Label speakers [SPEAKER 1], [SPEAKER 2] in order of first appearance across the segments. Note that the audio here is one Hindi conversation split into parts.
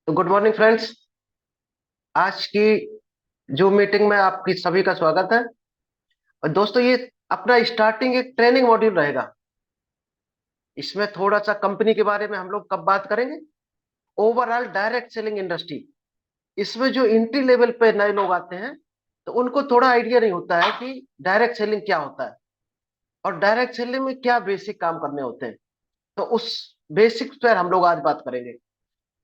[SPEAKER 1] तो गुड मॉर्निंग फ्रेंड्स। आज की जो मीटिंग में आपकी सभी का स्वागत है। और दोस्तों, ये अपना स्टार्टिंग एक ट्रेनिंग मॉड्यूल रहेगा। इसमें थोड़ा सा कंपनी के बारे में हम लोग कब बात करेंगे, ओवरऑल डायरेक्ट सेलिंग इंडस्ट्री। इसमें जो एंट्री लेवल पे नए लोग आते हैं तो उनको थोड़ा आइडिया नहीं होता है कि डायरेक्ट सेलिंग क्या होता है और डायरेक्ट सेलिंग में क्या बेसिक काम करने होते हैं। तो उस बेसिक्स पर हम लोग आज बात करेंगे।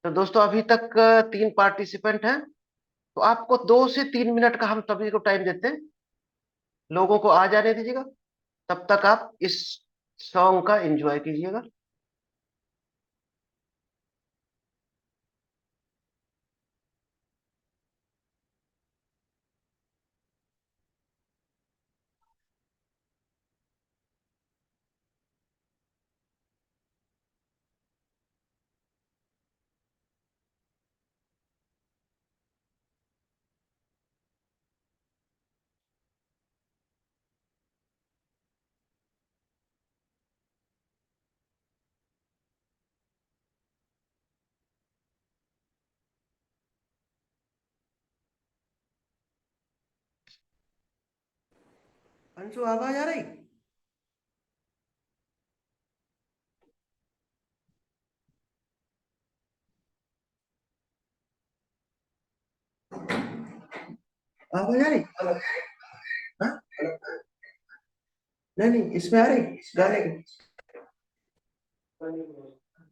[SPEAKER 1] तो दोस्तों, अभी तक तीन पार्टिसिपेंट हैं। तो आपको 2 से 3 मिनट का हम सभी को टाइम देते हैं। लोगों को आ जाने दीजिएगा। तब तक आप इस सॉन्ग का एंजॉय कीजिएगा। अंशु, आवाज आ रही? आवाज आ रही? हाँ? नहीं नहीं, इसमें आ रही गाने की।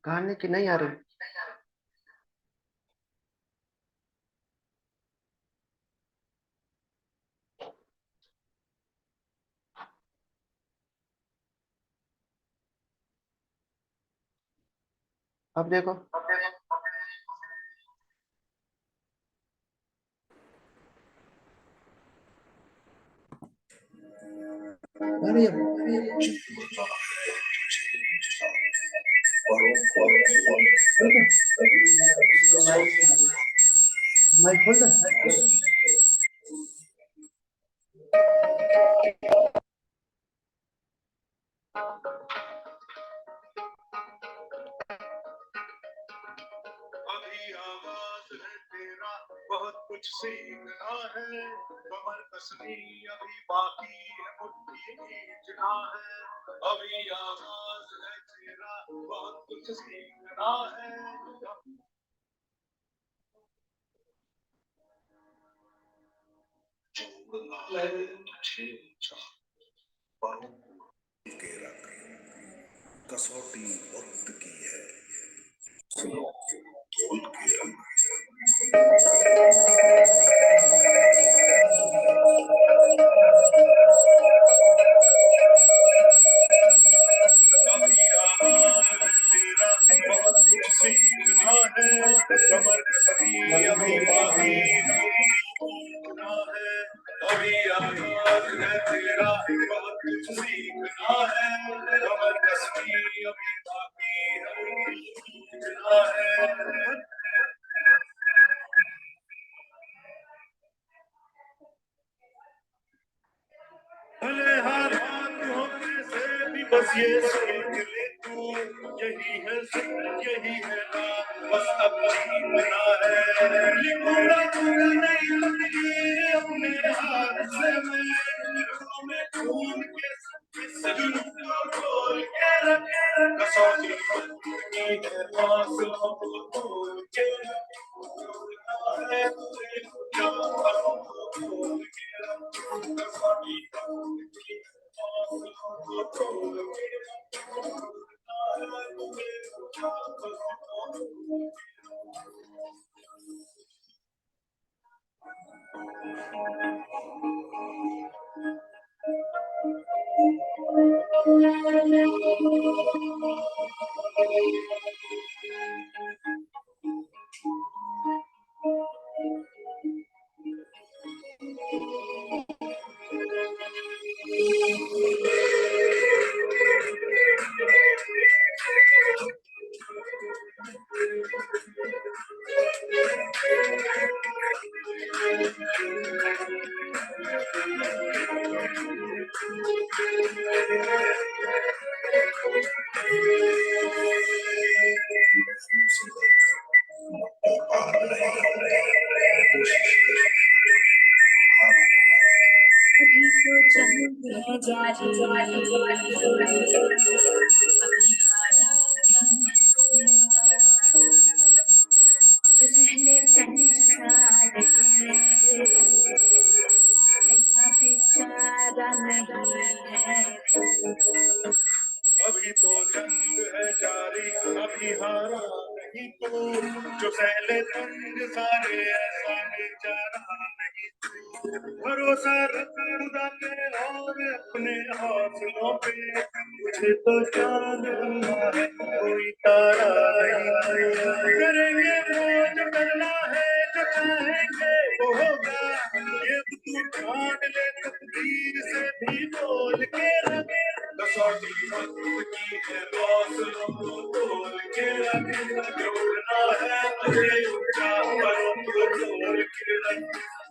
[SPEAKER 1] गाने की नहीं आ रही। अब देखो। अरे माइक खोल दे। अभी आवाज है तेरा, बहुत कुछ सीखना है। कमर कसनी अभी बाकी है, मुट्ठी खींचना है। अभी आवाज है तेरा, बहुत कुछ सीखना है। के रख, कसौटी वक्त की है, सुनो तोल के रख। अभी आवाज है तेरा, बहुत कुछ सीखना है। कमर कसनी अभी बाकी है, सीखना है। अभी आवाज है तेरा, बहुत कुछ सीखना है। कमर कसनी अभी बाकी है, सीखना है। भले हालात होने से भी बस ये सोच ले तू, यही है जिंदगी, यही है रात, बस अब जीतना है। लिखूंगा पूरा नई जिंदगी अपने हाथ से मैं, दिलों में खून के सजन को खोल के रख। कसौटी की है, फासलों को तोल के रखना है तुझे, जो पलों को खोल के रख। कसौटी की फासलों को तोल के रखना है तुझे, जो पलों को खोल के
[SPEAKER 2] कोशिश करें। अभी तो जंग है जारी, अभी हारा जो पहले तंज सारे ऐसा बेचारा नहीं है। अभी तो जंग है जारी, अभी हारा नहीं तो, जो पहले तंग सारे ऐसा बेचारा नहीं तो। भरोसा रख खुदा पे और अपने हौसलों पे, मुझे तो चांद बनना है कोई तारा नहीं। करेंगे वो जो करना है, जो चाहेंगे वो होगा। ये तू ठान ले तकदीर से भी बोल के रख, कसौटी वक्त की है हौसलों को तोल के रख। जोड़ना है तुझे ऊंचा परों को तोल के रख,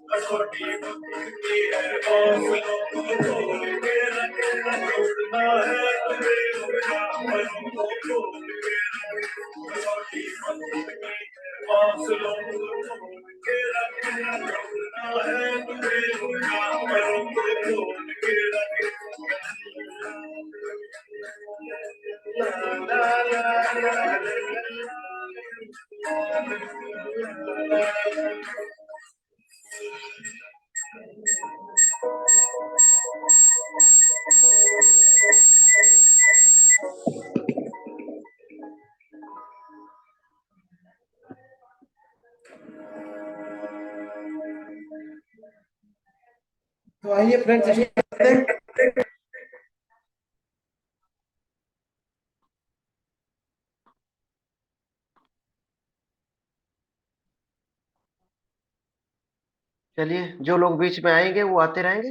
[SPEAKER 2] कसौटी वक्त की है हौसलों को तोल के रख। जोड़ना है तुझे ऊंचा परों को तोल के रख, कसौटी वक्त की है हौसलों को तोल के रख। जोड़ना है तुझे ऊंचा परों को तोल के रख।
[SPEAKER 1] तो आइए फ्रेंड्स स्टार्ट करते हैं। चलिए, जो लोग बीच में आएंगे वो आते रहेंगे।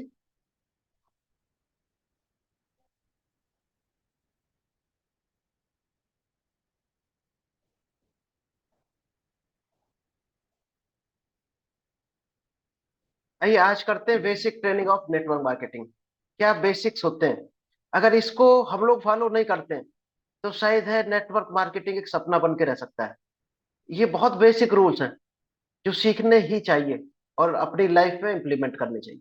[SPEAKER 1] आइए आज करते हैं basic training of network marketing. क्या बेसिक्स होते हैं? अगर इसको हम लोग फॉलो नहीं करते हैं तो शायद है नेटवर्क मार्केटिंग एक सपना बन के रह सकता है। ये बहुत बेसिक रूल्स हैं जो सीखने ही चाहिए और अपनी लाइफ में इंप्लीमेंट करने चाहिए।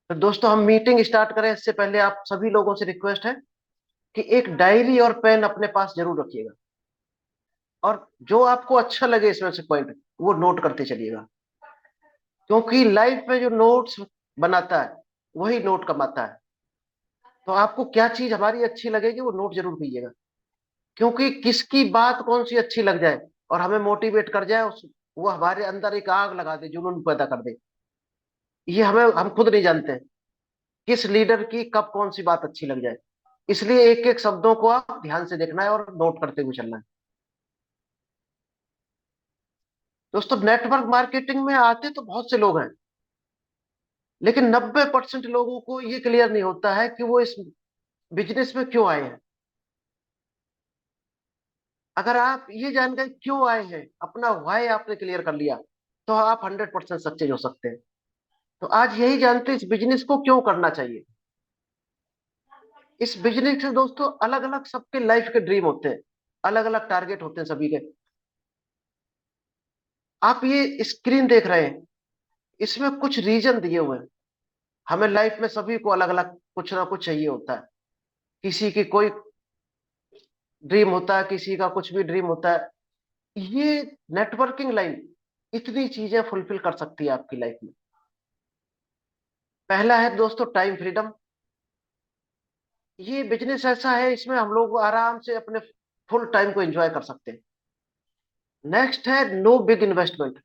[SPEAKER 1] तो दोस्तों, हम मीटिंग स्टार्ट करें इससे पहले आप सभी लोगों से रिक्वेस्ट है कि एक डायरी और पेन अपने पास जरूर रखिएगा, और जो आपको अच्छा लगे इसमें से पॉइंट वो नोट करते चलिएगा, क्योंकि लाइफ में जो नोट्स बनाता है वही नोट कमाता है। तो आपको क्या चीज हमारी अच्छी लगेगी वो नोट जरूर कीजिएगा, क्योंकि किसकी बात कौन सी अच्छी लग जाए और हमें मोटिवेट कर जाए, वो हमारे अंदर एक आग लगा दे, जुनून पैदा कर दे, ये हम खुद नहीं जानते हैं किस लीडर की कब कौन सी बात अच्छी लग जाए। इसलिए एक एक शब्दों को आप ध्यान से देखना है और नोट करते हुए चलना है। दोस्तों, नेटवर्क मार्केटिंग में आते तो बहुत से लोग हैं, लेकिन 90% लोगों को ये क्लियर नहीं होता है कि वो इस बिजनेस में क्यों आए हैं। अगर आप ये जानकर क्यों आए हैं, अपना व्हाई आपने क्लियर कर लिया, तो आप 100% सक्सेस हो सकते हैं। तो आज यही जानते हैं इस बिजनेस को क्यों करना चाहिए। इस बिजनेस से दोस्तों अलग अलग सबके लाइफ के ड्रीम होते हैं, अलग अलग टारगेट होते हैं सभी के। आप ये स्क्रीन देख रहे हैं, इसमें कुछ रीजन दिए हुए हैं। हमें लाइफ में सभी को अलग अलग कुछ ना कुछ चाहिए होता है। किसी की कोई ड्रीम होता है, किसी का कुछ भी ड्रीम होता है। ये नेटवर्किंग लाइन इतनी चीजें फुलफिल कर सकती है आपकी लाइफ में। पहला है दोस्तों टाइम फ्रीडम। ये बिजनेस ऐसा है, इसमें हम लोग आराम से अपने फुल टाइम को एंजॉय कर सकते हैं। नेक्स्ट है नो बिग इन्वेस्टमेंट।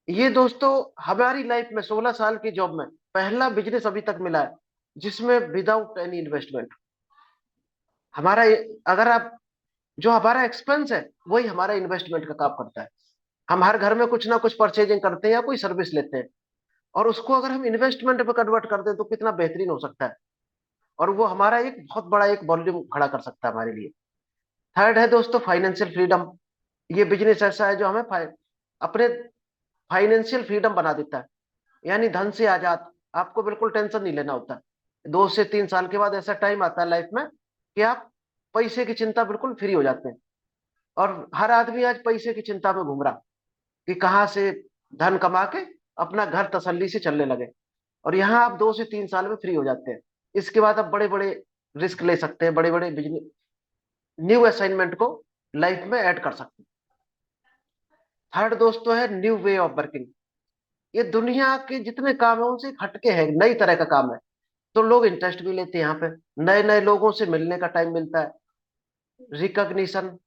[SPEAKER 1] ये दोस्तों हमारी लाइफ में 16 साल की जॉब में पहला बिजनेस अभी तक मिला है जिसमें विदाउट एनी इन्वेस्टमेंट हमारा अगर आप जो हमारा एक्सपेंस है वही हमारा इन्वेस्टमेंट का काम करता है। हम हर घर में कुछ ना कुछ परचेजिंग करते हैं या कोई सर्विस लेते हैं, और उसको अगर हम इन्वेस्टमेंट पे कन्वर्ट कर दें तो कितना बेहतरीन हो सकता है, और वो हमारा एक बहुत बड़ा एक वॉल्यूम खड़ा कर सकता है हमारे लिए। थर्ड है दोस्तों फाइनेंशियल फ्रीडम। ये बिजनेस ऐसा है जो हमें अपने फाइनेंशियल फ्रीडम बना देता है, यानी धन से आजाद। आपको बिल्कुल टेंशन नहीं लेना होता। 2 से 3 साल के बाद ऐसा टाइम आता है लाइफ में कि आप पैसे की चिंता बिल्कुल फ्री हो जाते हैं। और हर आदमी आज पैसे की चिंता में घूम रहा कि कहाँ से धन कमा के अपना घर तसल्ली से चलने लगे। और यहाँ आप 2 से 3 साल में फ्री हो जाते हैं। इसके बाद आप बड़े बड़े रिस्क ले सकते हैं, बड़े बड़े बिजनेस न्यू असाइनमेंट को लाइफ में ऐड कर सकते हैं। थर्ड दोस्तों है न्यू वे ऑफ वर्किंग। ये दुनिया के जितने काम है उनसे एक हटके है, नई तरह का काम है। तो लोग इंटरेस्ट भी लेते हैं यहाँ पे, नए नए लोगों से मिलने का टाइम मिलता है। रिकॉग्निशन,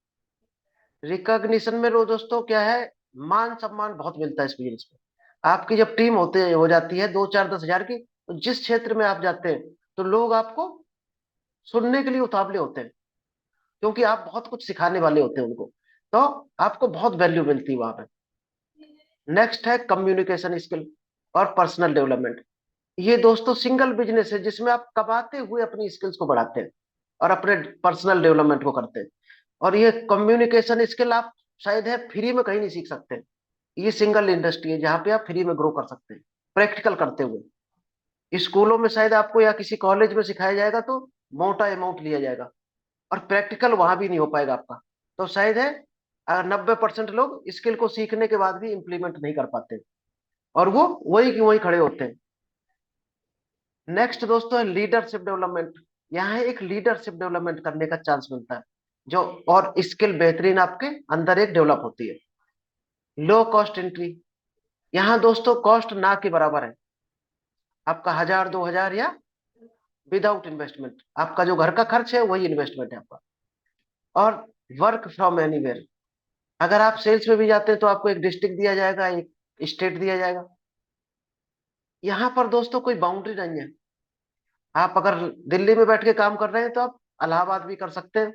[SPEAKER 1] रिकॉग्निशन में दोस्तों क्या है, मान सम्मान बहुत मिलता है इस बिजनेस में। आपकी जब टीम होते हो जाती है 2 4 10 हजार की, तो जिस क्षेत्र में आप जाते हैं तो लोग आपको सुनने के लिए उतावले होते हैं, क्योंकि आप बहुत कुछ सिखाने वाले होते हैं उनको। तो आपको बहुत वैल्यू मिलती है वहां पे। नेक्स्ट है कम्युनिकेशन स्किल और पर्सनल डेवलपमेंट। ये दोस्तों सिंगल बिजनेस है जिसमें आप कमाते हुए अपनी स्किल्स को बढ़ाते हैं और अपने पर्सनल डेवलपमेंट को करते हैं। और ये कम्युनिकेशन स्किल आप शायद है फ्री में कहीं नहीं सीख सकते। ये सिंगल इंडस्ट्री है जहाँ पे आप फ्री में ग्रो कर सकते हैं, प्रैक्टिकल करते हुए। स्कूलों में शायद आपको या किसी कॉलेज में सिखाया जाएगा तो मोटा अमाउंट लिया जाएगा, और प्रैक्टिकल वहां भी नहीं हो पाएगा आपका। तो शायद है 90% लोग स्किल को सीखने के बाद भी इम्प्लीमेंट नहीं कर पाते, और वो वही की वही खड़े होते हैं। नेक्स्ट दोस्तों है लीडरशिप डेवलपमेंट। यहाँ एक लीडरशिप डेवलपमेंट करने का चांस मिलता है, जो और स्किल बेहतरीन आपके अंदर एक डेवलप होती है। लो कॉस्ट एंट्री, यहाँ दोस्तों कॉस्ट ना के बराबर है। आपका 1000 2000 या विदाउट इन्वेस्टमेंट, आपका जो घर का खर्च है वही इन्वेस्टमेंट है आपका। और वर्क फ्रॉम एनीवेयर, अगर आप सेल्स में भी जाते हैं तो आपको एक डिस्ट्रिक्ट दिया जाएगा, एक स्टेट दिया जाएगा। यहाँ पर दोस्तों कोई बाउंड्री नहीं है। आप अगर दिल्ली में बैठ के काम कर रहे हैं तो आप इलाहाबाद भी कर सकते हैं,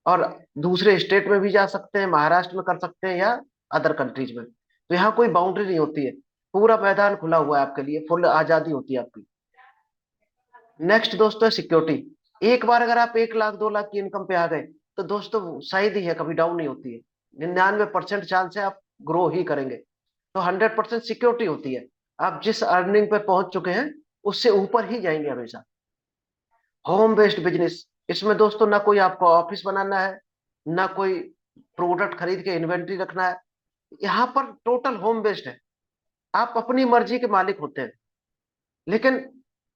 [SPEAKER 1] और दूसरे स्टेट में भी जा सकते हैं, महाराष्ट्र में कर सकते हैं, या अदर कंट्रीज में। तो यहाँ कोई बाउंड्री नहीं होती है, पूरा मैदान खुला हुआ है आपके लिए, फुल आजादी होती है आपकी। नेक्स्ट दोस्तों है सिक्योरिटी। एक बार अगर आप 1 लाख 2 लाख की इनकम पे आ गए तो दोस्तों शायद ही है, कभी डाउन नहीं होती है। 99% चांस है आप ग्रो ही करेंगे। तो 100% सिक्योरिटी होती है। आप जिस अर्निंग पे पहुंच चुके हैं उससे ऊपर ही जाएंगे हमेशा। होम बेस्ड बिजनेस, इसमें दोस्तों ना कोई आपको ऑफिस बनाना है, ना कोई प्रोडक्ट खरीद के इन्वेंट्री रखना है। यहाँ पर टोटल होम बेस्ड है, आप अपनी मर्जी के मालिक होते हैं। लेकिन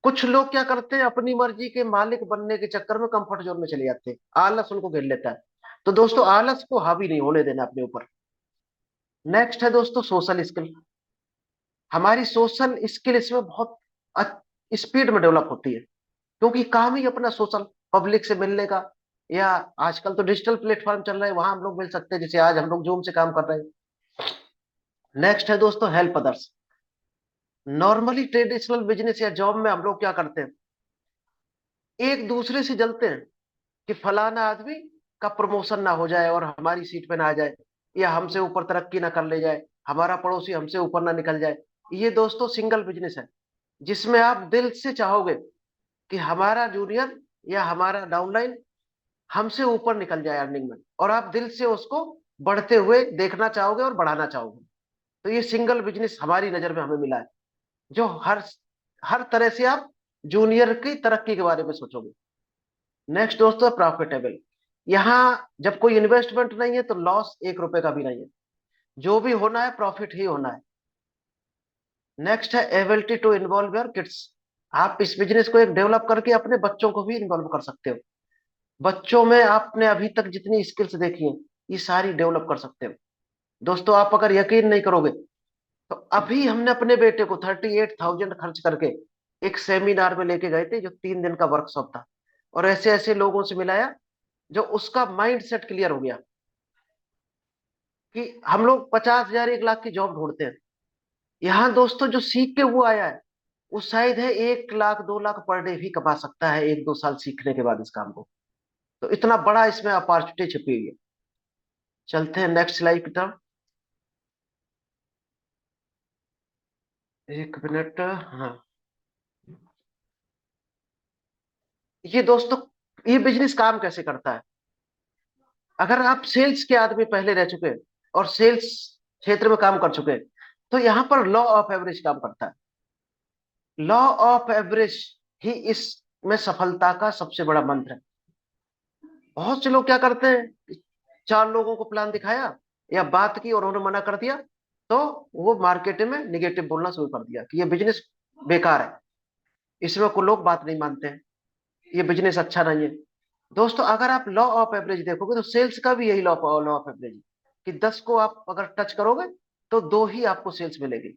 [SPEAKER 1] कुछ लोग क्या करते हैं, अपनी मर्जी के मालिक बनने के चक्कर में कंफर्ट जोन में चले जाते हैं, आलस उनको घेर लेता है। तो दोस्तों आलस को हावी नहीं होने देना अपने ऊपर। नेक्स्ट है दोस्तों सोशल स्किल। हमारी सोशल स्किल इसमें बहुत स्पीड में डेवलप होती है, क्योंकि काम ही अपना सोशल, पब्लिक से मिलने का। या आजकल तो डिजिटल प्लेटफॉर्म चल रहे हैं, वहां हम लोग मिल सकते हैं, जैसे आज हम लोग जूम से काम कर रहे हैं। नेक्स्ट है दोस्तों help others. Normally traditional business या जॉब में हम लोग क्या करते हैं, एक दूसरे से जलते हैं कि फलाना आदमी का प्रमोशन ना हो जाए और हमारी सीट पे ना आ जाए, या हमसे ऊपर तरक्की ना कर ले जाए, हमारा पड़ोसी हमसे ऊपर ना निकल जाए। ये दोस्तों सिंगल बिजनेस है जिसमें आप दिल से चाहोगे कि हमारा जूनियर या हमारा डाउनलाइन हमसे ऊपर निकल जाए अर्निंग में, और आप दिल से उसको बढ़ते हुए देखना चाहोगे और बढ़ाना चाहोगे। तो ये सिंगल बिजनेस हमारी नजर में हमें मिला है, जो हर हर तरह से आप जूनियर की तरक्की के बारे में सोचोगे। नेक्स्ट दोस्तों प्रॉफिटेबल। यहाँ जब कोई इन्वेस्टमेंट नहीं है तो लॉस 1 रुपए का भी नहीं है, जो भी होना है प्रॉफिट ही होना है। नेक्स्ट है ability to involve your kids. आप इस बिजनेस को एक डेवलप करके अपने बच्चों को भी इन्वॉल्व कर सकते हो। बच्चों में आपने अभी तक जितनी स्किल्स देखी हैं ये सारी डेवलप कर सकते हो। दोस्तों आप अगर यकीन नहीं करोगे, तो अभी हमने अपने बेटे को 38,000 खर्च करके एक सेमिनार में लेके गए थे, जो 3 दिन का वर्कशॉप था, और ऐसे ऐसे लोगों से मिलाया जो उसका माइंड सेट क्लियर हो गया कि हम लोग 50,000 1 लाख की जॉब ढूंढते हैं। यहाँ दोस्तों जो सीख के वो आया है, वो शायद है 1 लाख 2 लाख पर डे भी कमा सकता है 1 2 साल सीखने के बाद इस काम को। तो इतना बड़ा इसमें अपॉर्चुनिटी छिपी हुई है। चलते हैं नेक्स्ट स्लाइड की तरफ। 1 मिनट, हाँ। ये दोस्तों ये बिजनेस काम कैसे करता है, अगर आप सेल्स के आदमी पहले रह चुके हैं और सेल्स क्षेत्र में काम कर चुके हैं, तो यहाँ पर लॉ ऑफ एवरेज काम करता है। लॉ ऑफ एवरेज ही इसमें सफलता का सबसे बड़ा मंत्र है। बहुत से लोग क्या करते हैं, चार लोगों को प्लान दिखाया या बात की और उन्होंने मना कर दिया, तो वो मार्केट में निगेटिव बोलना शुरू कर दिया कि ये बिजनेस बेकार है, इसमें कोई लोग बात नहीं मानते हैं, ये बिजनेस अच्छा नहीं है। दोस्तों अगर आप लॉ ऑफ एवरेज देखोगे तो सेल्स का भी यही लॉ लॉ ऑफ एवरेज है कि 10 को आप अगर टच करोगे तो दो ही आपको सेल्स मिलेगी।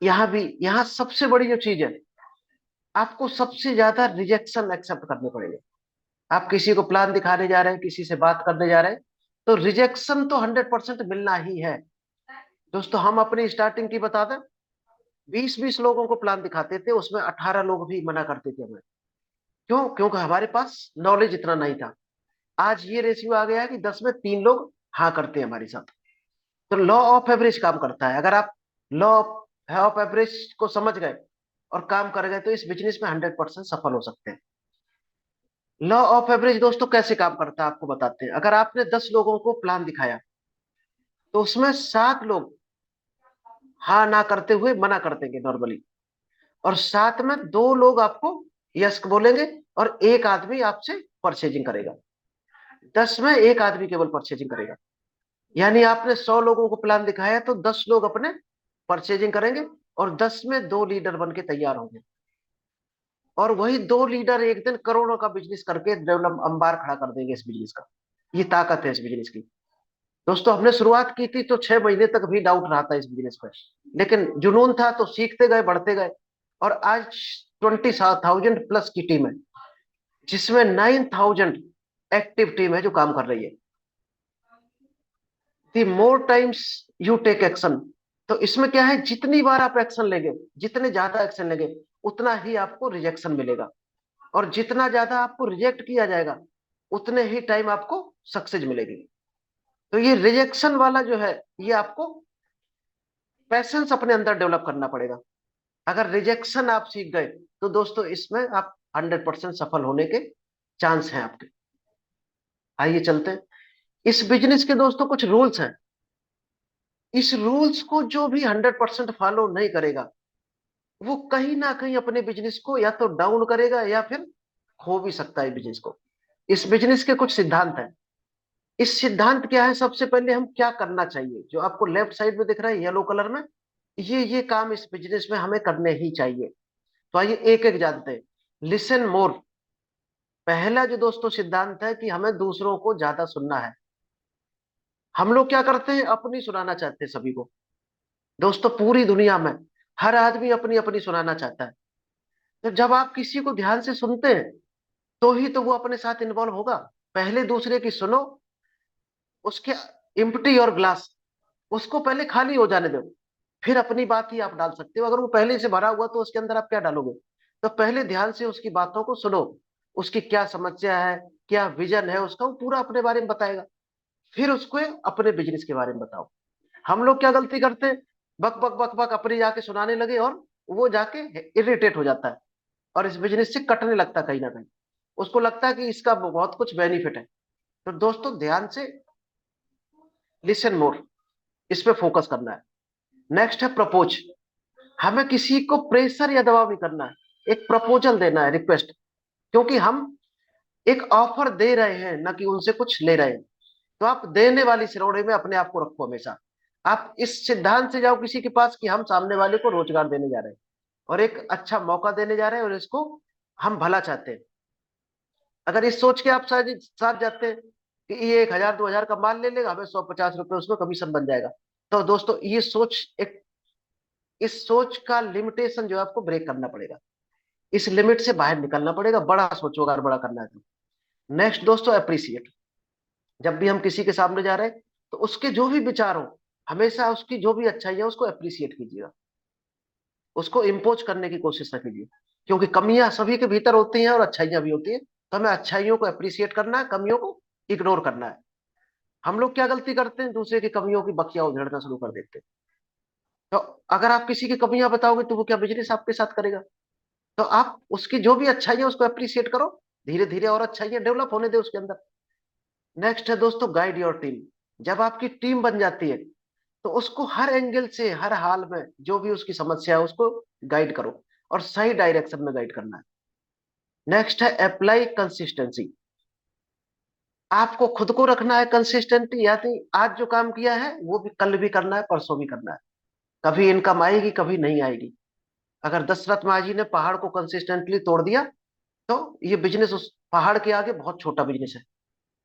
[SPEAKER 1] यहाँ भी, यहाँ सबसे बड़ी जो चीज है, आपको सबसे ज्यादा रिजेक्शन एक्सेप्ट करने पड़ेंगे। आप किसी को प्लान दिखाने जा रहे हैं, किसी से बात करने जा रहे हैं, तो रिजेक्शन तो 100% मिलना ही है। दोस्तों हम अपनी स्टार्टिंग की बता दें, 20-20 लोगों को प्लान दिखाते थे, उसमें 18 लोग भी मना करते थे हमें। क्यों? क्योंकि हमारे पास नॉलेज इतना नहीं था। आज ये रेशियो आ गया है कि 10 में 3 लोग हाँ करते हैं हमारे साथ। तो लॉ ऑफ एवरेज काम करता है। अगर आप लॉ ऑफ एवरेज को समझ गए और काम कर गए तो इस बिजनेस में 100% सफल हो सकते हैं। लॉ ऑफ एवरेज दोस्तों कैसे काम करता है आपको बताते हैं। अगर आपने 10 लोगों को प्लान दिखाया तो उसमें 7 लोग हाँ ना करते हुए मना कर देंगे नॉर्मली, और साथ में 2 लोग आपको यस बोलेंगे, और एक आदमी आपसे परचेजिंग करेगा। 10 में एक आदमी केवल परचेजिंग करेगा। यानी आपने 100 लोगों को प्लान दिखाया तो 10 लोग अपने परचेजिंग करेंगे, और 10 में 2 लीडर बन के तैयार होंगे, और वही 2 लीडर एक दिन करोड़ों का बिजनेस करके डेवलप अंबार खड़ा कर देंगे इस बिजनेस का। ये ताकत है इस बिजनेस की। दोस्तों हमने शुरुआत की थी तो 6 महीने तक भी डाउट रहा था इस बिजनेस पर, लेकिन जुनून था तो सीखते गए, बढ़ते गए, और आज 20,000 प्लस की टीम है, जिसमें 9,000 एक्टिव टीम है जो काम कर रही है। The more times you take action, तो इसमें क्या है, जितनी बार आप एक्शन लेंगे, जितने ज्यादा एक्शन लेंगे, उतना ही आपको रिजेक्शन मिलेगा, और जितना ज्यादा आपको रिजेक्ट किया जाएगा उतने ही टाइम आपको सक्सेस मिलेगी। तो ये रिजेक्शन वाला जो है, ये आपको पैशंस अपने अंदर डेवलप करना पड़ेगा। अगर रिजेक्शन आप सीख गए तो दोस्तों इसमें आप 100% सफल होने के चांस हैं आपके। आइए चलते हैं। इस बिजनेस के दोस्तों कुछ रूल्स हैं। इस रूल्स को जो भी 100% फॉलो नहीं करेगा, वो कहीं ना कहीं अपने बिजनेस को या तो डाउन करेगा या फिर खो भी सकता है बिजनेस को। इस बिजनेस के कुछ सिद्धांत हैं। इस सिद्धांत क्या है, सबसे पहले हम क्या करना चाहिए, जो आपको लेफ्ट साइड में दिख रहा है येलो कलर में, ये काम इस बिजनेस में हमें करने ही चाहिए। तो आइए एक एक जानते हैं। लिसन मोर, पहला जो दोस्तों सिद्धांत है कि हमें दूसरों को ज्यादा सुनना है। हम लोग क्या करते हैं, अपनी सुनाना चाहते हैं सभी को। दोस्तों पूरी दुनिया में हर आदमी अपनी अपनी सुनाना चाहता है। तो जब आप किसी को ध्यान से सुनते हैं तो ही तो वो अपने साथ इन्वॉल्व होगा। पहले दूसरे की सुनो, उसके इम्प्टी और ग्लास, उसको पहले खाली हो जाने दो, फिर अपनी बात ही आप डाल सकते हो। अगर वो पहले से भरा हुआ तो उसके अंदर आप क्या डालोगे? तो पहले ध्यान से उसकी बातों को सुनो, उसकी क्या समस्या है, क्या विजन है उसका, वो पूरा अपने बारे में बताएगा। फिर उसको अपने बिजनेस के बारे में बताओ। हम लोग क्या गलती करते हैं, बक बक बक बक अपनी जाके सुनाने लगे, और वो जाके इरिटेट हो जाता है और इस बिजनेस से कटने लगता है कहीं ना कहीं। उसको लगता है कि इसका बहुत कुछ बेनिफिट है। तो दोस्तों ध्यान से लिसन मोर, इस पे फोकस करना है। नेक्स्ट है प्रपोज। हमें किसी को प्रेशर या दबाव नहीं करना है, एक प्रपोजल देना है, रिक्वेस्ट। क्योंकि हम एक ऑफर दे रहे हैं, ना कि उनसे कुछ ले रहे हैं। तो आप देने वाली श्रेणी में अपने आप को रखो हमेशा। आप इस सिद्धांत से जाओ किसी के पास कि हम सामने वाले को रोजगार देने जा रहे हैं और एक अच्छा मौका देने जा रहे हैं, और इसको हम भला चाहते हैं। अगर इस सोच के आप साथ जाते हैं कि ये 1,000-2,000 का माल ले लेगा, हमें 150 रुपए उसमें कमीशन बन जाएगा, तो दोस्तों ये सोच एक, इस सोच का लिमिटेशन जो है आपको ब्रेक करना पड़ेगा। इस लिमिट से बाहर निकलना पड़ेगा। बड़ा सोचो अगर बड़ा करना है तो। नेक्स्ट दोस्तों अप्रिसिएट। जब भी हम किसी के सामने जा रहे हैं तो उसके जो भी विचार हो, हमेशा उसकी जो भी अच्छाई है उसको अप्रिसिएट कीजिएगा, उसको इम्पोज करने की कोशिश न कीजिए। क्योंकि कमियां सभी के भीतर होती हैं और अच्छाइयां भी होती हैं, तो हमें अच्छाइयों को अप्रिसिएट करना है, कमियों को इग्नोर करना है। हम लोग क्या गलती करते हैं, दूसरे की कमियों की बखिया उधेड़ना शुरू कर देते हैं। तो अगर आप किसी की कमियां बताओगे तो वो क्या बिजनेस आपके साथ करेगा? तो आप उसकी जो भी अच्छाइयां उसको अप्रिसिएट करो, धीरे धीरे और अच्छाइयां डेवलप होने दे उसके अंदर। नेक्स्ट है दोस्तों गाइड योर टीम। जब आपकी टीम बन जाती है तो उसको हर एंगल से, हर हाल में जो भी उसकी समस्या है उसको गाइड करो, और सही डायरेक्शन में गाइड करना है। नेक्स्ट है अप्लाई कंसिस्टेंसी। आपको खुद को रखना है कंसिस्टेंटली, यानी आज जो काम किया है वो भी कल भी करना है, परसों भी करना है। कभी इनकम आएगी, कभी नहीं आएगी। अगर दशरथ माझी ने पहाड़ को कंसिस्टेंटली तोड़ दिया तो ये बिजनेस उस पहाड़ के आगे बहुत छोटा बिजनेस है,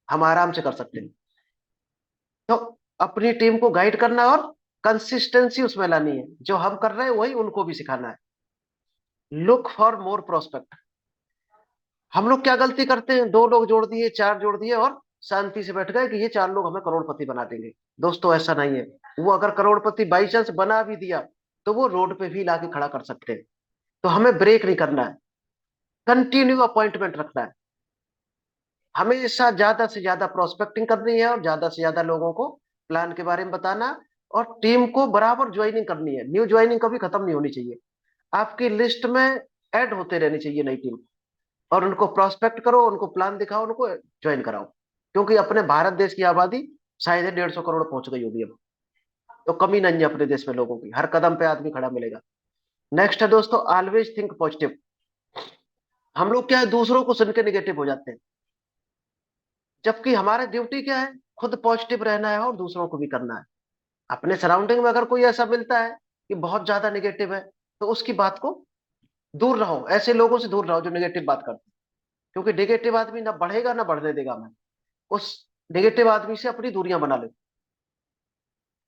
[SPEAKER 1] हम आराम से कर सकते हैं। तो अपनी टीम को गाइड करना और कंसिस्टेंसी उसमें लानी है, जो हम कर रहे हैं वही उनको भी सिखाना है। Look for more prospect. हम लोग क्या गलती करते हैं, दो लोग जोड़ दिए, चार जोड़ दिए और शांति से बैठ गए कि ये चार लोग हमें करोड़पति बना देंगे। दोस्तों ऐसा नहीं है। वो अगर करोड़पति बाई चांस बना भी दिया तो वो रोड पे भी लाके खड़ा कर सकते हैं। तो हमें ब्रेक नहीं करना है, कंटिन्यू अपॉइंटमेंट रखना है। हमेशा ज्यादा से ज्यादा प्रोस्पेक्टिंग करनी है और ज्यादा से ज्यादा लोगों को प्लान के बारे में बताना, और टीम को बराबर ज्वाइनिंग करनी है। न्यू ज्वाइनिंग कभी खत्म नहीं होनी चाहिए, आपकी लिस्ट में ऐड होते रहनी चाहिए नई टीम। और उनको प्रोस्पेक्ट करो, उनको प्लान दिखाओ, उनको ज्वाइन कराओ। क्योंकि अपने भारत देश की आबादी शायद 150 करोड़ पहुंच गई होगी अब। तो कमी नहीं है अपने देश में लोगों की, हर कदम पे आदमी खड़ा मिलेगा। नेक्स्ट है दोस्तों, ऑलवेज थिंक पॉजिटिव। हम लोग क्या है, दूसरों को सुन के निगेटिव हो जाते हैं, जबकि हमारा ड्यूटी क्या है, खुद पॉजिटिव रहना है और दूसरों को भी करना है। अपने सराउंडिंग में अगर कोई ऐसा मिलता है कि बहुत ज्यादा निगेटिव है, तो उसकी बात को दूर रहो, ऐसे लोगों से दूर रहो जो निगेटिव बात करते हैं। क्योंकि निगेटिव आदमी ना बढ़ेगा ना बढ़ने देगा। मैं उस निगेटिव आदमी से अपनी दूरियां बना ले।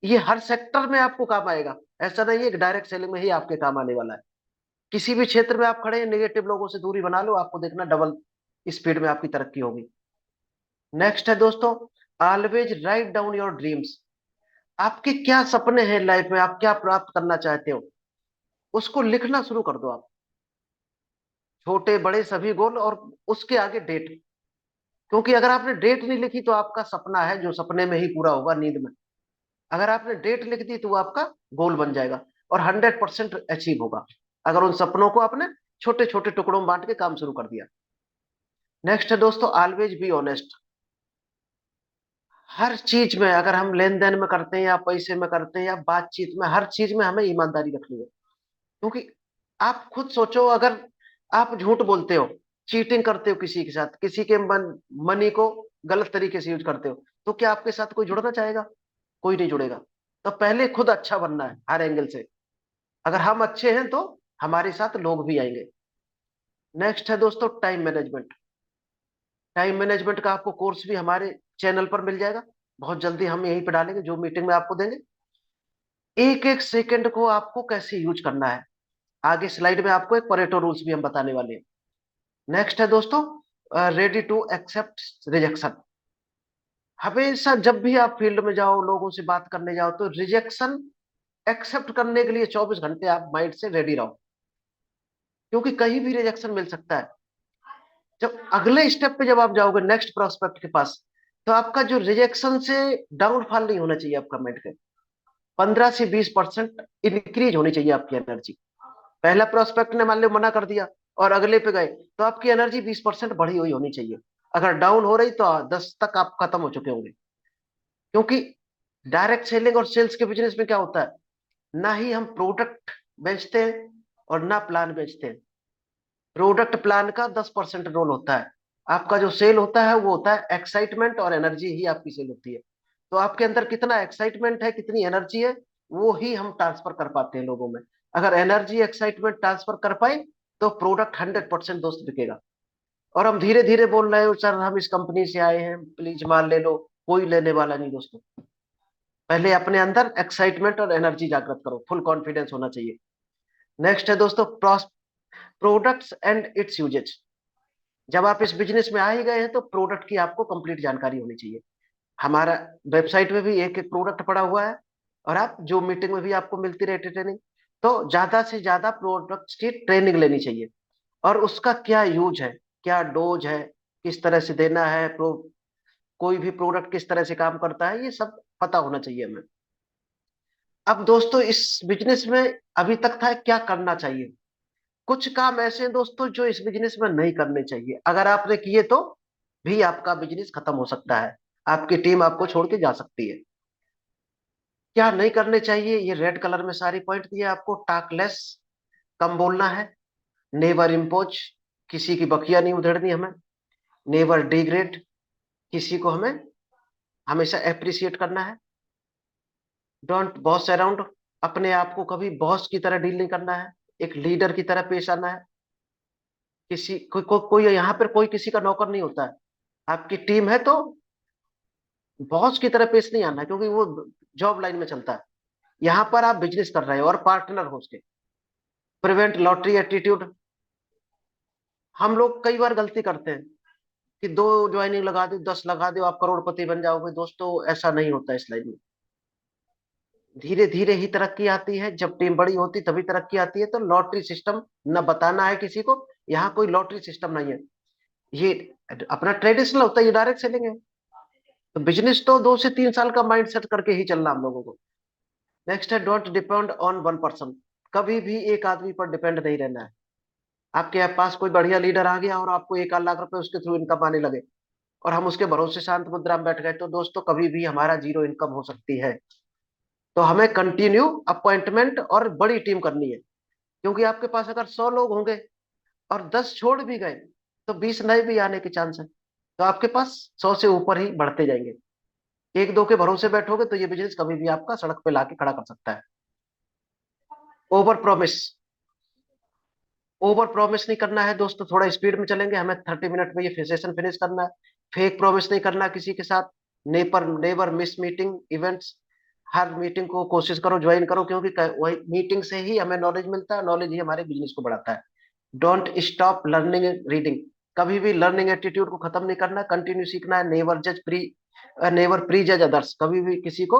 [SPEAKER 1] ये हर सेक्टर में आपको काम आएगा, ऐसा नहीं है कि डायरेक्ट सेलिंग में ही आपके काम आने वाला है। किसी भी क्षेत्र में आप खड़े हैं, निगेटिव लोगों से दूरी बना लो, आपको देखना डबल स्पीड में आपकी तरक्की होगी। नेक्स्ट है दोस्तों, always write down your dreams. आपके क्या सपने हैं लाइफ में, आप क्या प्राप्त करना चाहते हो, उसको लिखना शुरू कर दो आप। छोटे बड़े सभी गोल, और उसके आगे डेट। क्योंकि अगर आपने डेट नहीं लिखी तो आपका सपना है जो सपने में ही पूरा होगा, नींद में। अगर आपने डेट लिख दी तो वो आपका गोल बन जाएगा और 100% अचीव होगा, अगर उन सपनों को आपने छोटे छोटे टुकड़ों में बांट के काम शुरू कर दिया। नेक्स्ट है दोस्तों, ऑलवेज बी ऑनेस्ट। हर चीज में, अगर हम लेन देन में करते हैं या पैसे में करते हैं या बातचीत में, हर चीज में हमें ईमानदारी रखनी है। क्योंकि आप खुद सोचो, अगर आप झूठ बोलते हो, चीटिंग करते हो किसी के साथ, किसी के मनी को गलत तरीके से यूज करते हो, तो क्या आपके साथ कोई जुड़ना चाहेगा? कोई नहीं जुड़ेगा। तो पहले खुद अच्छा बनना है हर एंगल से। अगर हम अच्छे हैं तो हमारे साथ लोग भी आएंगे। नेक्स्ट है दोस्तों, टाइम मैनेजमेंट। टाइम मैनेजमेंट का आपको कोर्स भी हमारे चैनल पर मिल जाएगा, बहुत जल्दी हम यहीं पे डालेंगे, जो मीटिंग में आपको देंगे। एक एक सेकंड को आपको कैसे यूज करना है, आगे स्लाइड में आपको एक परेटो रूल्स भी हम बताने वाले हैं। नेक्स्ट है दोस्तों, रेडी टू एक्सेप्ट रिजेक्शन। हमेशा जब भी आप फील्ड में जाओ, लोगों से बात करने जाओ, तो रिजेक्शन एक्सेप्ट करने के लिए 24 घंटे आप माइंड से रेडी रहो। क्योंकि कहीं भी रिजेक्शन मिल सकता है। जब अगले स्टेप पे जब आप जाओगे नेक्स्ट प्रोस्पेक्ट के पास, तो आपका जो रिजेक्शन से डाउनफॉल नहीं होना चाहिए, आपका माइंड के 15 से 20% इंक्रीज होनी चाहिए आपकी एनर्जी। पहला प्रोस्पेक्ट ने मान लो मना कर दिया और अगले पे गए, तो आपकी एनर्जी 20% बढ़ी हुई होनी चाहिए। अगर डाउन हो रही तो 10 तक आप खत्म हो चुके होंगे। क्योंकि डायरेक्ट सेलिंग और सेल्स के बिजनेस में क्या होता है, ना ही हम प्रोडक्ट बेचते हैं और ना प्लान बेचते हैं। प्रोडक्ट प्लान का 10% रोल होता है। आपका जो सेल होता है वो होता है एक्साइटमेंट और एनर्जी, ही आपकी सेल होती है। तो आपके अंदर कितना एक्साइटमेंट है, कितनी एनर्जी है, वो ही हम ट्रांसफर कर पाते हैं लोगों में। अगर एनर्जी एक्साइटमेंट ट्रांसफर कर पाए तो प्रोडक्ट 100% दोस्त बिकेगा। और हम धीरे धीरे बोल रहे हो, सर हम इस कंपनी से आए हैं, प्लीज माल ले लो, कोई लेने वाला नहीं दोस्तों। पहले अपने अंदर एक्साइटमेंट और एनर्जी जागृत करो, फुल कॉन्फिडेंस होना चाहिए। नेक्स्ट है दोस्तों, प्रोडक्ट्स एंड इट्स यूजेज। जब आप इस बिजनेस में आ ही गए हैं तो प्रोडक्ट की आपको कंप्लीट जानकारी होनी चाहिए। हमारा वेबसाइट में भी एक एक प्रोडक्ट पड़ा हुआ है, और आप जो मीटिंग में भी आपको मिलती रहती ट्रेनिंग। तो ज्यादा से ज्यादा प्रोडक्ट्स की ट्रेनिंग लेनी चाहिए, और उसका क्या यूज है, क्या डोज है, किस तरह से देना है, कोई भी प्रोडक्ट किस तरह से काम करता है, ये सब पता होना चाहिए हमें। अब दोस्तों इस बिजनेस में अभी तक था क्या करना चाहिए। कुछ काम ऐसे हैं दोस्तों जो इस बिजनेस में नहीं करने चाहिए, अगर आपने किए तो भी आपका बिजनेस खत्म हो सकता है, आपकी टीम आपको छोड़ के जा सकती है। क्या नहीं करने चाहिए, ये रेड कलर में सारी पॉइंट दिए आपको। टॉकलेस, कम बोलना है। नेवर इम्पोज, किसी की बखिया नहीं उधेड़नी हमें। नेवर डिग्रेड, किसी को हमें हमेशा अप्रिशिएट करना है। डोंट बॉस अराउंड, अपने आप को कभी बॉस की तरह डील नहीं करना है, एक लीडर की तरह पेश आना है। किसी कोई यहाँ पर कोई किसी का नौकर नहीं होता है। आपकी टीम है तो बॉस की तरह पेश नहीं आना है, क्योंकि वो जॉब लाइन में चलता है। यहाँ पर आप बिजनेस कर रहे हो और पार्टनर हो उसके। Prevent lottery attitude. हम लोग कई बार गलती करते हैं कि 2 ज्वाइनिंग लगा दो, 10 लगा दो, आप करोड़पति बन जाओगे। दोस्तों ऐसा नहीं होता इस लाइन में। धीरे धीरे ही तरक्की आती है। जब टीम बड़ी होती तभी तरक्की आती है। तो लॉटरी सिस्टम न बताना है किसी को। यहाँ कोई लॉटरी सिस्टम नहीं है। ये अपना ट्रेडिशनल होता है, ये डायरेक्ट सेलिंग है। तो बिजनेस तो 2 से 3 साल का माइंड सेट करके ही चलना हम लोगों को। नेक्स्ट है don't depend on one person. कभी भी एक आदमी पर डिपेंड नहीं रहना है। आपके पास कोई बढ़िया लीडर आ गया और आपको 1 लाख रुपए उसके थ्रू इनकम आने लगे और हम उसके भरोसे शांत मुद्रा में बैठ गए, तो दोस्तों कभी भी हमारा जीरो इनकम हो सकती है। तो हमें कंटिन्यू अपॉइंटमेंट और बड़ी टीम करनी है। क्योंकि आपके पास अगर 100 लोग होंगे और 10 छोड़ भी गए तो 20 नए भी आने के चांस है। तो आपके पास 100 से ऊपर ही बढ़ते जाएंगे। एक दो के भरोसे बैठोगे तो ये बिजनेस कभी भी आपका सड़क पे लाके खड़ा कर सकता है। Over promise. ओवर प्रॉमिस नहीं करना है दोस्तों। थोड़ा स्पीड में चलेंगे, हमें 30 मिनट में ये सेशन फिनिश करना है। फेक प्रॉमिस नहीं करना किसी के साथ। नेपर नेवर मिस मीटिंग इवेंट्स। हर मीटिंग को कोशिश करो, ज्वाइन करो, क्योंकि वही मीटिंग से ही हमें नॉलेज मिलता है। नॉलेज ही हमारे बिजनेस को बढ़ाता है। Don't stop learning reading. कभी भी लर्निंग एटीट्यूड को खत्म नहीं करना, कंटिन्यू सीखना है। नेवर प्री जज अदर्स। कभी भी किसी को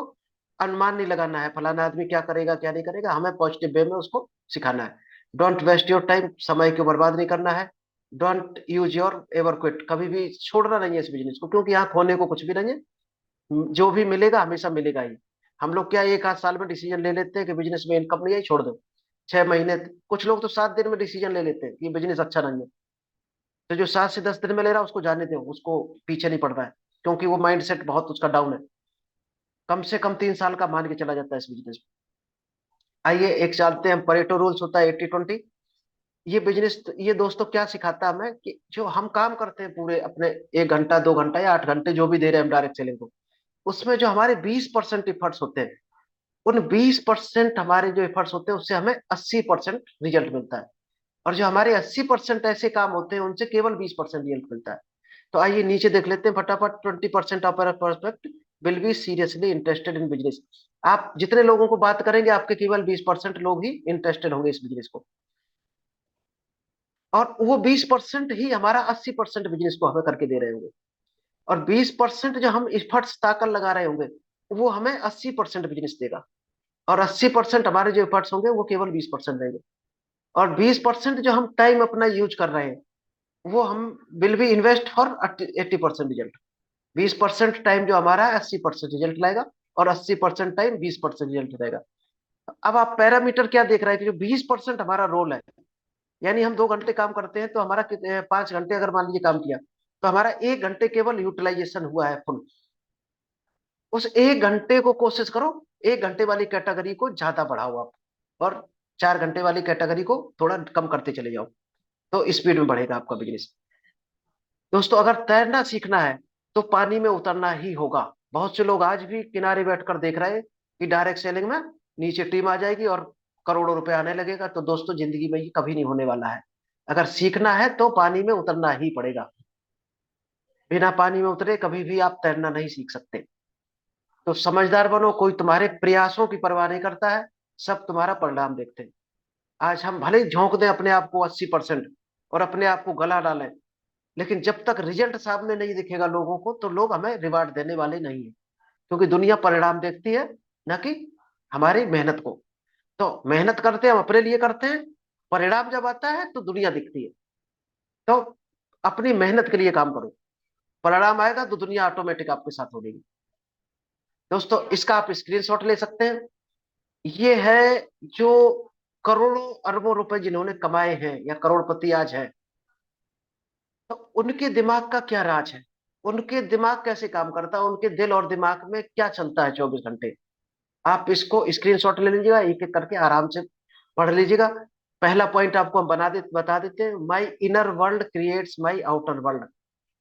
[SPEAKER 1] अनुमान नहीं लगाना है, फलाना आदमी क्या करेगा क्या नहीं करेगा। हमें पॉजिटिव वे में उसको सिखाना है। Don't waste your time. समय को बर्बाद नहीं करना है। Don't use your ever quit. कभी भी छोड़ना नहीं है इस बिजनेस को, क्योंकि यहाँ खोने को कुछ भी नहीं है। जो भी मिलेगा हमेशा मिलेगा ही। हम लोग क्या 1 आध साल में डिसीजन ले लेते हैं कि बिजनेस में इनकम नहीं है, छोड़ दो। 6 महीने, कुछ लोग तो 7 दिन में डिसीजन ले लेते हैं कि बिजनेस अच्छा नहीं है। तो जो 7 से 10 दिन में ले रहा है उसको जाने दो, उसको पीछे नहीं पड़ना है। क्योंकि वो माइंड सेट बहुत उसका डाउन है। कम से कम 3 साल का मान के चला जाता है इस बिजनेस में। आइए एक जानते हैं, परेटो रूल्स होता है 80-20। ये बिजनेस, ये दोस्तों क्या सिखाता है हमें कि जो हम काम करते हैं पूरे अपने 1 घंटा 2 घंटा या 8 घंटे जो भी दे रहे हैं हम डायरेक्ट सेलिंग को, उसमें जो हमारे 20% एफर्ट्स होते हैं, उन 20% हमारे जो एफर्ट्स होते हैं उससे हमें 80% रिजल्ट मिलता है। और जो हमारे 80% ऐसे काम होते हैं उनसे केवल 20% रिजल्ट मिलता है। तो आइए नीचे देख लेते हैं फटाफट। 20% of perspective will be seriously interested in business. आप जितने लोगों को बात करेंगे आपके केवल 20% लोग ही इंटरेस्टेड होंगे इस बिजनेस को। और वो 20% ही हमारा 80% बिजनेस को हमें करके दे रहे होंगे। और 20% जो हम एफर्ट्स ताकत लगा रहे होंगे वो हमें 80% बिजनेस देगा। और 80% हमारे जो एफर्ट्स होंगे वो केवल 20% देंगे। और 20% जो हम टाइम अपना यूज कर रहे हैं वो हम will be invest for 80% result. 20% time जो हमारा है 80% रिजल्ट लाएगा। और 80% टाइम 20% रिजल्ट देगा। अब आप पैरामीटर क्या देख रहे हैं कि जो 20% हमारा रोल है, यानी हम 2 घंटे काम करते हैं तो हमारा 5 घंटे अगर मान लीजिए काम किया तो हमारा 1 घंटे केवल यूटिलाइजेशन हुआ है फुल। उस 1 घंटे को कोशिश करो 1 घंटे वाली कैटेगरी को ज्यादा बढ़ाओ आप, और 4 घंटे वाली कैटेगरी को थोड़ा कम करते चले जाओ। तो स्पीड में बढ़ेगा आपका बिजनेस। दोस्तों अगर तैरना सीखना है तो पानी में उतरना ही होगा। बहुत से लोग आज भी किनारे बैठकर देख रहे हैं कि डायरेक्ट सेलिंग में नीचे टीम आ जाएगी और करोड़ों रुपए आने लगेगा। तो दोस्तों जिंदगी में ये कभी नहीं होने वाला है। अगर सीखना है तो पानी में उतरना ही पड़ेगा। बिना पानी में उतरे कभी भी आप तैरना नहीं सीख सकते। तो समझदार बनो, कोई तुम्हारे प्रयासों की परवाह नहीं करता है, सब तुम्हारा परिणाम देखते हैं। आज हम भले ही झोंक दें अपने आप को 80% और अपने आप को गला डालें, लेकिन जब तक रिजल्ट सामने नहीं दिखेगा लोगों को तो लोग हमें रिवार्ड देने वाले नहीं है। क्योंकि दुनिया परिणाम देखती है, न कि हमारी मेहनत को। तो मेहनत करते हैं हम अपने लिए करते हैं, परिणाम जब आता है तो दुनिया दिखती है। तो अपनी मेहनत के लिए काम करो, परिणाम आएगा तो दुनिया ऑटोमेटिक आपके साथ हो जाएगी। दोस्तों इसका आप स्क्रीनशॉट ले सकते हैं। ये है जो करोड़ों अरबों रुपए जिन्होंने कमाए हैं या करोड़पति आज हैं, तो उनके दिमाग का क्या राज है, उनके दिमाग कैसे काम करता है, उनके दिल और दिमाग में क्या चलता है 24 घंटे। आप इसको स्क्रीनशॉट ले लीजिएगा, एक एक करके आराम से पढ़ लीजिएगा। पहला पॉइंट आपको हम बता देते हैं, my inner world creates my outer world.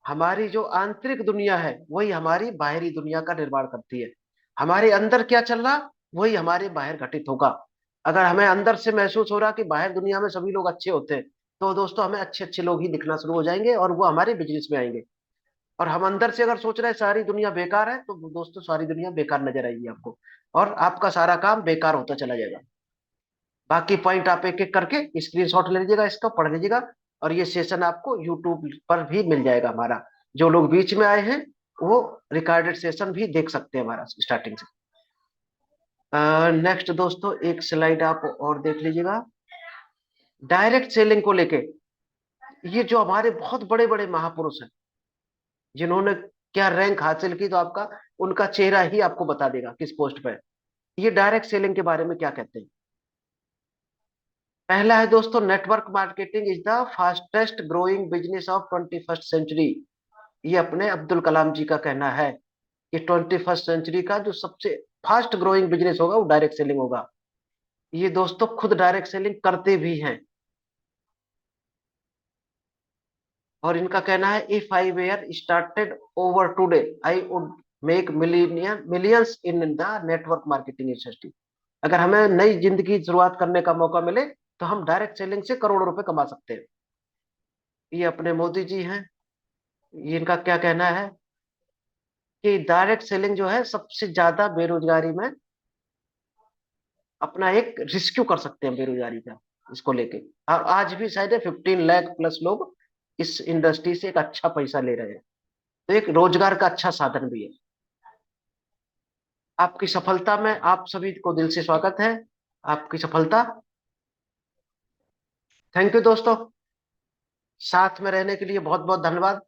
[SPEAKER 1] हमारी जो आंतरिक दुनिया है वही हमारी बाहरी दुनिया का निर्माण करती है। हमारे अंदर क्या चल रहा वही हमारे बाहर घटित होगा। अगर हमें अंदर से महसूस हो रहा कि बाहर दुनिया में सभी लोग अच्छे होते हैं, तो दोस्तों हमें अच्छे अच्छे लोग ही दिखना शुरू हो जाएंगे और वो हमारे बिजनेस में आएंगे। और हम अंदर से अगर सोच रहे हैं सारी दुनिया बेकार है, तो दोस्तों सारी दुनिया बेकार नजर आएगी आपको, और आपका सारा काम बेकार होता चला जाएगा। बाकी पॉइंट आप एक एक करके स्क्रीनशॉट ले लीजिएगा, इसका पढ़ लीजिएगा। और ये सेशन आपको यूट्यूब पर भी मिल जाएगा हमारा। जो लोग बीच में आए हैं वो रिकॉर्डेड सेशन भी देख सकते हैं हमारा स्टार्टिंग से। नेक्स्ट दोस्तों एक स्लाइड आप और देख लीजिएगा। डायरेक्ट सेलिंग को लेके ये जो हमारे बहुत बड़े बड़े महापुरुष हैं जिन्होंने क्या रैंक हासिल की, तो आपका उनका चेहरा ही आपको बता देगा किस पोस्ट पे है। ये डायरेक्ट सेलिंग के बारे में क्या कहते हैं। पहला है दोस्तों, network marketing is the fastest growing business of 21st century. ये अपने अब्दुल कलाम जी का कहना है कि 21st सेंचुरी का जो सबसे फास्ट ग्रोइंग बिजनेस होगा वो डायरेक्ट सेलिंग होगा। ये दोस्तों खुद डायरेक्ट सेलिंग करते भी हैं। और इनका कहना है, if I were started over today I would make millions in the network marketing industry. अगर हमें नई जिंदगी शुरुआत करने का मौका मिले तो हम डायरेक्ट सेलिंग से करोड़ों रुपए कमा सकते हैं। ये अपने मोदी जी हैं। ये इनका क्या कहना है कि डायरेक्ट सेलिंग जो है सबसे ज्यादा बेरोजगारी में अपना एक रिस्क्यू कर सकते हैं बेरोजगारी का, इसको लेके। और आज भी शायद 15 लाख+ लोग इस इंडस्ट्री से एक अच्छा पैसा ले रहे हैं। तो एक रोजगार का अच्छा साधन भी है। आपकी सफलता में आप सभी को दिल से स्वागत है। आपकी सफलता। थैंक यू दोस्तों, साथ में रहने के लिए बहुत बहुत धन्यवाद।